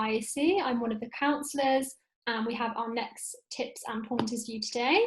IEC. I'm one of the counsellors, and we have our next tips and pointers for you today.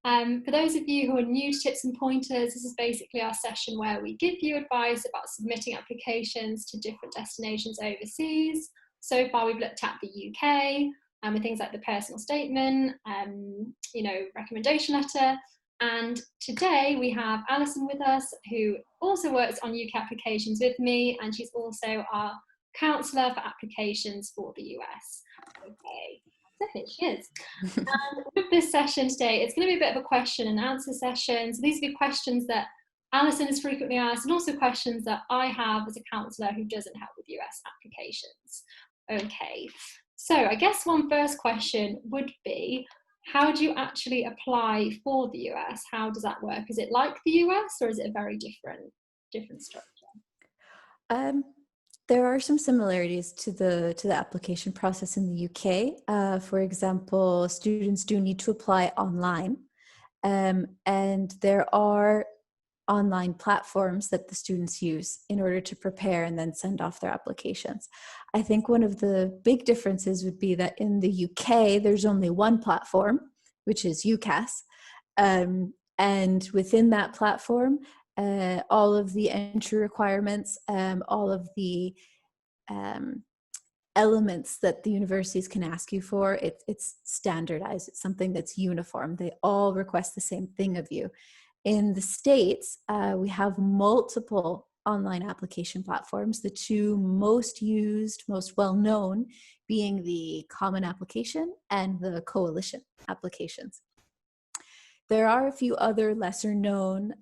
For those of you who are new to tips and pointers, this is basically our session where we give you advice about submitting applications to different destinations overseas. So far we've looked at the UK, with things like the personal statement, recommendation letter. And today we have Allison with us, who also works on UK applications with me, and she's also our counsellor for applications for the US. Okay, so here she is. And with this session today, it's going to be a bit of a question and answer session. So these will be questions that Allison is frequently asked, and also questions that I have as a counsellor who doesn't help with US applications. Okay, so I guess one first question would be, how do you actually apply for the US? How does that work? Is it like the US, or is it a very different structure? There are some similarities to the application process in the UK. For example, students do need to apply online, and there are online platforms that the students use in order to prepare and then send off their applications. I think one of the big differences would be that in the UK, there's only one platform, which is UCAS. And within that platform, all of the entry requirements, all of the elements that the universities can ask you for, it's standardized. It's something that's uniform. They all request the same thing of you. In the States, we have multiple online application platforms, the two most used, most well-known being the Common Application and the Coalition applications. There are a few other lesser known,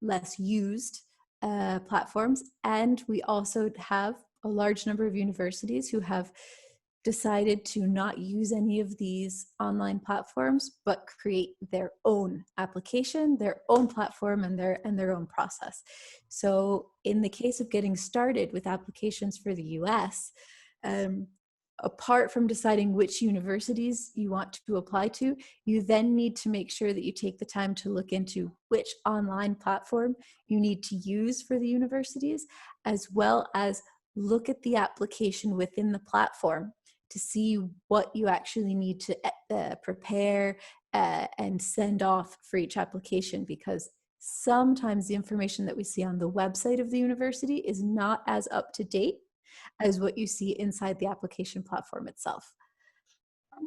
less used platforms, and we also have a large number of universities who have decided to not use any of these online platforms, but create their own application, their own platform, and their own process. So in the case of getting started with applications for the US, apart from deciding which universities you want to apply to, you then need to make sure that you take the time to look into which online platform you need to use for the universities, as well as look at the application within the platform to see what you actually need to prepare and send off for each application, because sometimes the information that we see on the website of the university is not as up to date as what you see inside the application platform itself.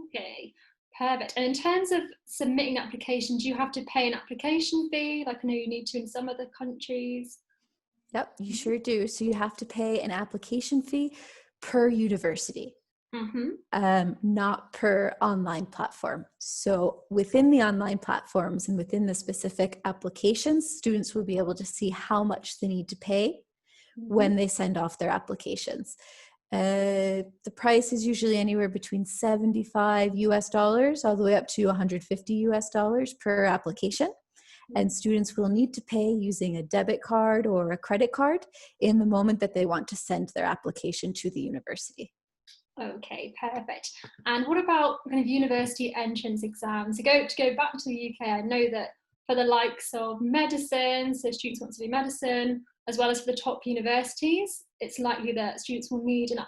Okay, perfect. And in terms of submitting applications, do you have to pay an application fee, like I know you need to in some other countries? Yep, you sure do. So you have to pay an application fee per university. Not per online platform. So within the online platforms and within the specific applications, students will be able to see how much they need to pay when they send off their applications. The price is usually anywhere between $75 US all the way up to $150 US per application. And students will need to pay using a debit card or a credit card in the moment that they want to send their application to the university. Okay, perfect. And what about kind of university entrance exams? To go back to the UK, I know that for the likes of medicine, so students want to do medicine, as well as for the top universities, it's likely that students will need an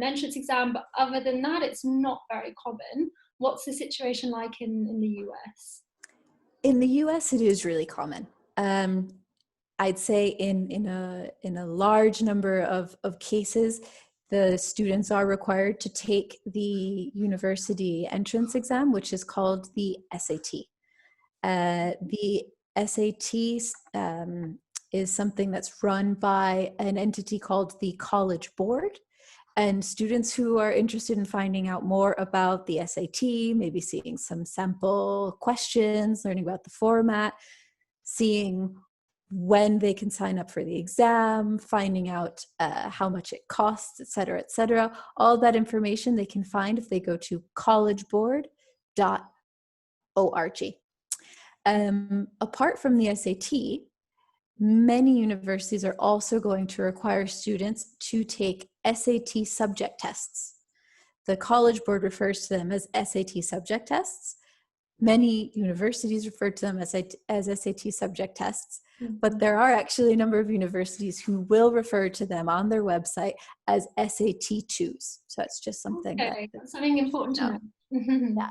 entrance exam. But other than that, it's not very common. What's the situation like in the US? In the US, it is really common. I'd say in a large number of cases, the students are required to take the university entrance exam, which is called the SAT. The SAT is something that's run by an entity called the College Board. And students who are interested in finding out more about the SAT, maybe seeing some sample questions, learning about the format, seeing when they can sign up for the exam, finding out how much it costs, et cetera, all that information they can find if they go to collegeboard.org. Apart from the SAT, many universities are also going to require students to take SAT subject tests. The College Board refers to them as SAT subject tests. Many universities refer to them as SAT subject tests, but there are actually a number of universities who will refer to them on their website as SAT2s. So it's just something that's something important to know. Yeah.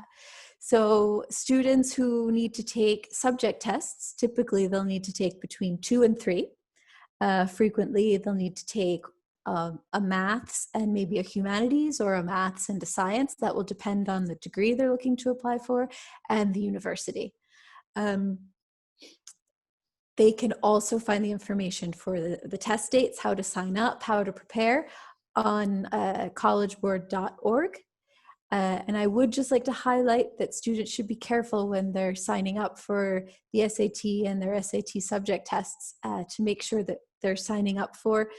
So students who need to take subject tests, typically they'll need to take between 2 and 3. Frequently they'll need to take a maths and maybe a humanities, or a maths and a science. That will depend on the degree they're looking to apply for and the university. They can also find the information for the test dates, how to sign up, how to prepare on collegeboard.org. And I would just like to highlight that students should be careful when they're signing up for the SAT and their SAT subject tests to make sure that they're signing up for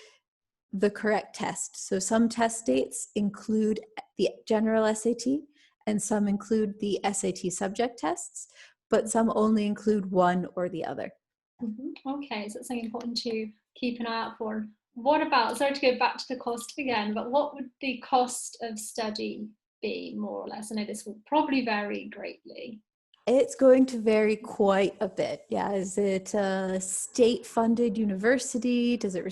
the correct test. So some test dates include the general SAT and some include the SAT subject tests, but some only include one or the other. Okay, so it's something important to keep an eye out for. What about, sorry to go back to the cost again, but what would the cost of study be, more or less? I know this will probably vary greatly. It's going to vary quite a bit. Yeah, is it a state-funded university? Does it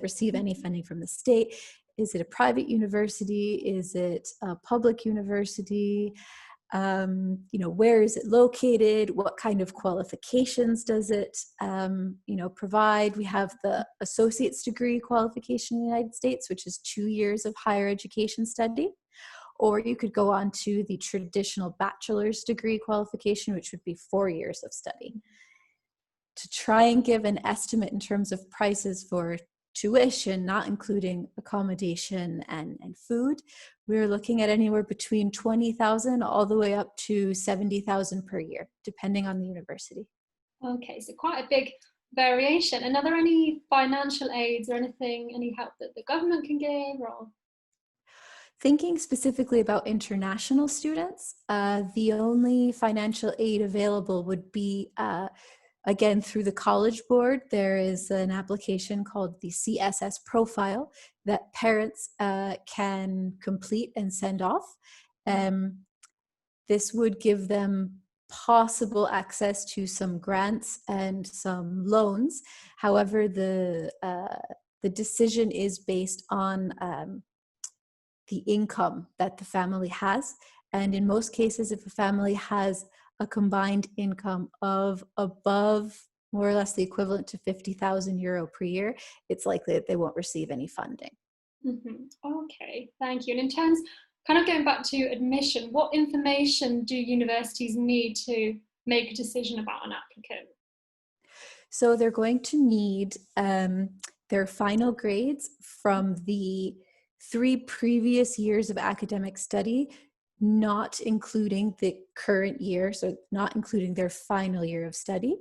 receive any funding from the state? Is it a private university? Is it a public university? Where is it located? What kind of qualifications does it, provide? We have the associate's degree qualification in the United States, which is 2 years of higher education study. Or you could go on to the traditional bachelor's degree qualification, which would be 4 years of study. To try and give an estimate in terms of prices for tuition, not including accommodation and food, we're looking at anywhere between $20,000 all the way up to $70,000 per year, depending on the university. Okay, so quite a big variation. And are there any financial aids or anything, any help that the government can give? Or thinking specifically about international students, the only financial aid available would be again, through the College Board. There is an application called the CSS profile that parents can complete and send off. This would give them possible access to some grants and some loans. However, the decision is based on the income that the family has. And in most cases, if a family has a combined income of above more or less the equivalent to €50,000 per year, it's likely that they won't receive any funding. Okay, thank you. And in terms, kind of going back to admission, what information do universities need to make a decision about an applicant? So they're going to need their final grades from the 3 previous years of academic study, not including the current year, so not including their final year of study.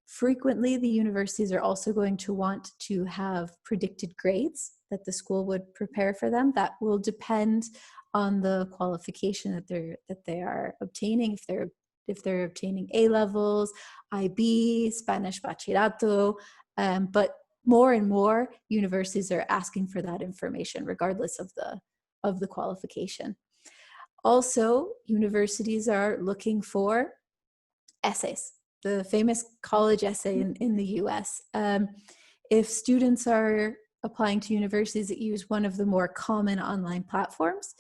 Frequently, the universities are also going to want to have predicted grades that the school would prepare for them. That will depend on the qualification that they are obtaining. If they're obtaining A levels, IB, Spanish Bachillerato, but more and more universities are asking for that information, regardless of the qualification. Also, universities are looking for essays, the famous college essay in the US. If students are applying to universities that use one of the more common online platforms,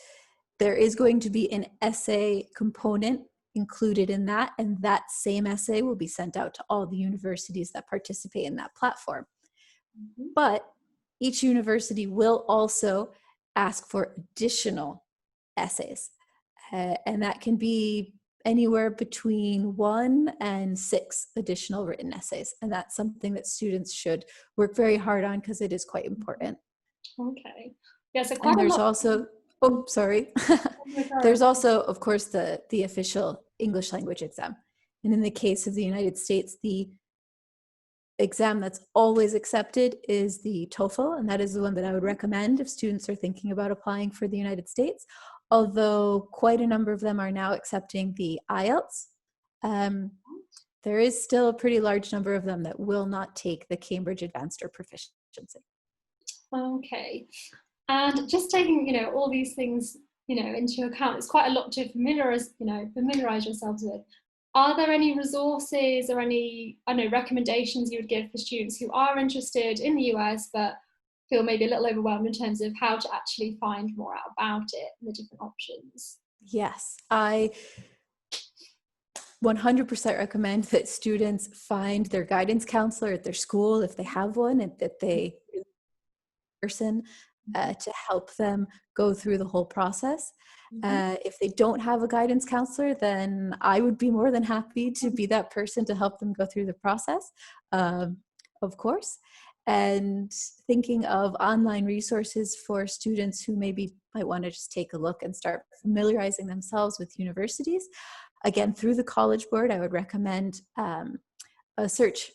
there is going to be an essay component included in that, and that same essay will be sent out to all the universities that participate in that platform. But each university will also ask for additional essays, and that can be anywhere between 1 and 6 additional written essays, and that's something that students should work very hard on because it is quite important. Okay. Yeah, so and there's also, there's also, of course, the official English language exam. And in the case of the United States, the exam that's always accepted is the TOEFL, and that is the one that I would recommend if students are thinking about applying for the United States, although quite a number of them are now accepting the IELTS. There is still a pretty large number of them that will not take the Cambridge Advanced or Proficiency. Okay. And just taking, all these things into account. It's quite a lot to familiarize yourselves with. Are there any resources or any, recommendations you would give for students who are interested in the US but feel maybe a little overwhelmed in terms of how to actually find more out about it and the different options? Yes, I 100% recommend that students find their guidance counselor at their school if they have one, and that they person to help them go through the whole process. If they don't have a guidance counselor, then I would be more than happy to be that person to help them go through the process, of course. And thinking of online resources for students who maybe might want to just take a look and start familiarizing themselves with universities. Again, through the College Board, I would recommend a search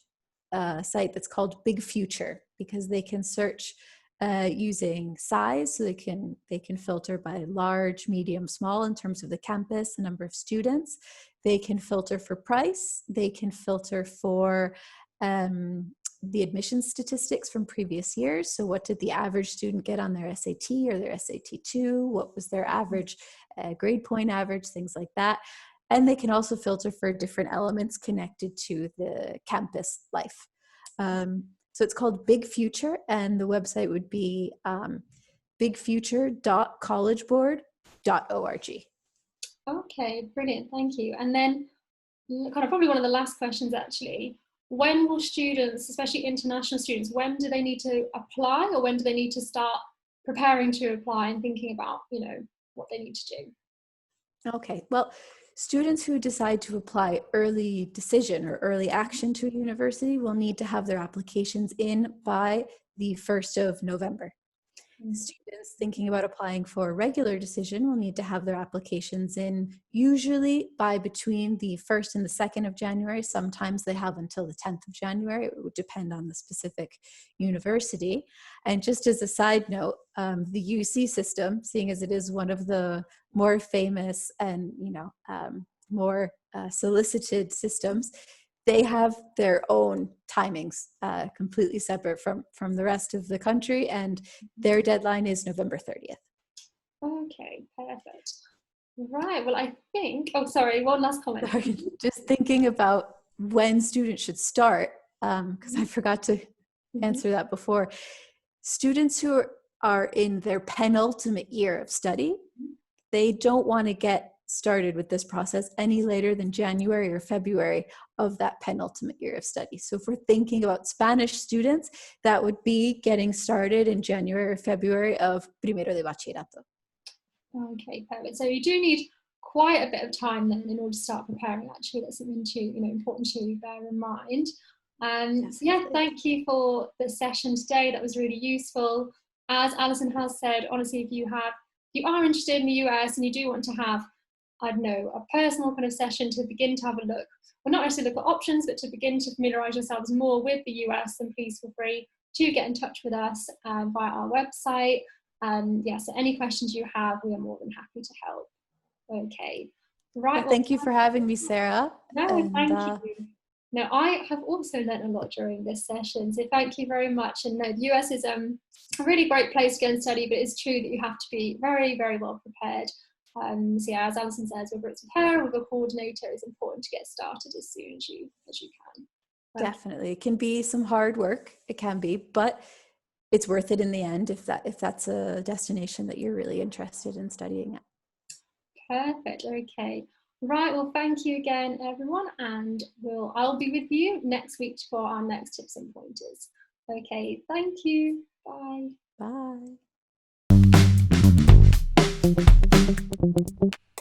site that's called Big Future, because they can search using size, so they can filter by large, medium, small in terms of the campus, the number of students. They can filter for price. They can filter for the admissions statistics from previous years. So what did the average student get on their SAT or their SAT2? What was their average grade point average, things like that. And they can also filter for different elements connected to the campus life. So it's called Big Future, and the website would be bigfuture.collegeboard.org. Okay, brilliant, thank you. And then kind of probably one of the last questions actually, when will students, especially international students, when do they need to apply, or when do they need to start preparing to apply and thinking about, what they need to do? Okay, well, students who decide to apply early decision or early action to a university will need to have their applications in by the 1st of November. Students thinking about applying for a regular decision will need to have their applications in usually by between the 1st and the 2nd of January. Sometimes they have until the 10th of January. It would depend on the specific university. And just as a side note, the UC system, seeing as it is one of the more famous and more solicited systems, they have their own timings, completely separate from the rest of the country, and their deadline is November 30th. Okay, perfect. Right, well, I think, oh, sorry, one last comment. Sorry, just thinking about when students should start, because I forgot to answer that before. Students who are in their penultimate year of study, they don't want to get started with this process any later than January or February of that penultimate year of study. So if we're thinking about Spanish students, that would be getting started in January or February of primero de bachillerato. Okay, perfect. So you do need quite a bit of time then in order to start preparing. Actually, that's something to important to bear in mind. So yeah, thank you for the session today. That was really useful. As Alison has said, honestly, if you are interested in the US and you do want to have, I don't know, a personal kind of session to begin to have a look, well, not necessarily look at options, but to begin to familiarize yourselves more with the US, then please feel free to get in touch with us via our website. So any questions you have, we are more than happy to help. Okay. Right. Well, thank you for having me, Sarah. No, thank you. No, I have also learned a lot during this session, so thank you very much. And no, the US is a really great place to go and study, but it's true that you have to be very, very well prepared. So yeah, as Alison says, whether it's with her or with a coordinator, it's important to get started as soon as you can. Definitely. It can be some hard work. It can be, but it's worth it in the end if that's a destination that you're really interested in studying at. Perfect. Okay. Right. Well, thank you again, everyone, and I'll be with you next week for our next tips and pointers. Okay. Thank you. Bye. Bye.